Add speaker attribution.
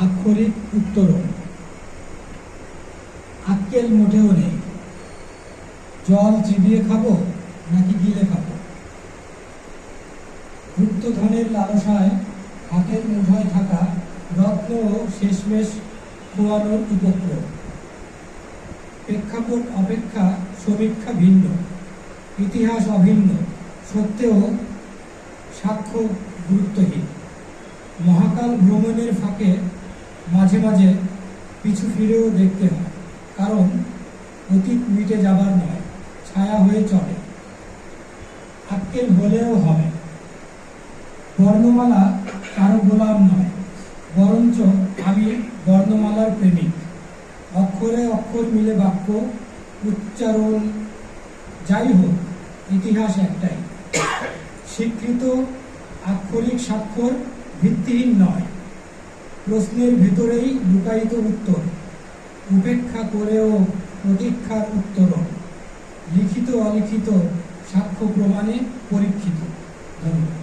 Speaker 1: আক্ষরিক উত্তরণ। আক্কেল মোটেও নেই। জল চিবিয়ে খাবো নাকি গিলে খাবো? গুপ্তধনের লালসায় হাতের মুঠোয় থাকা রত্ন শেষমেশ খোয়ানোর উপক্রম। প্রেক্ষাপট অপেক্ষা সমীক্ষা ভিন্ন, ইতিহাস অভিন্ন, সত্ত্বেও সাক্ষ্য গুরুত্বহীন। মহাকাল ভ্রমণের ফাঁকে মাঝে মাঝে পিছু ফিরেও দেখতে হয়, কারণ অতীত মিটে যাবার নয়, ছায়া হয়ে চলে। আক্কেল হলেও হবে। বর্ণমালা কারো গোলাম নয়, বরঞ্চ আমি বর্ণমালার প্রেমিক। অক্ষরে অক্ষর মিলে বাক্য উচ্চারণ যাই হোক, ইতিহাস একটাই। স্বীকৃত আক্ষরিক স্বাক্ষর ভিত্তিহীন নয়, প্রশ্নের ভেতরেই লুকায়িত উত্তর। উপেক্ষা করেও প্রতীক্ষার উত্তরণ, লিখিত অলিখিত সাক্ষ্য প্রমাণে পরীক্ষিত। ধন্যবাদ।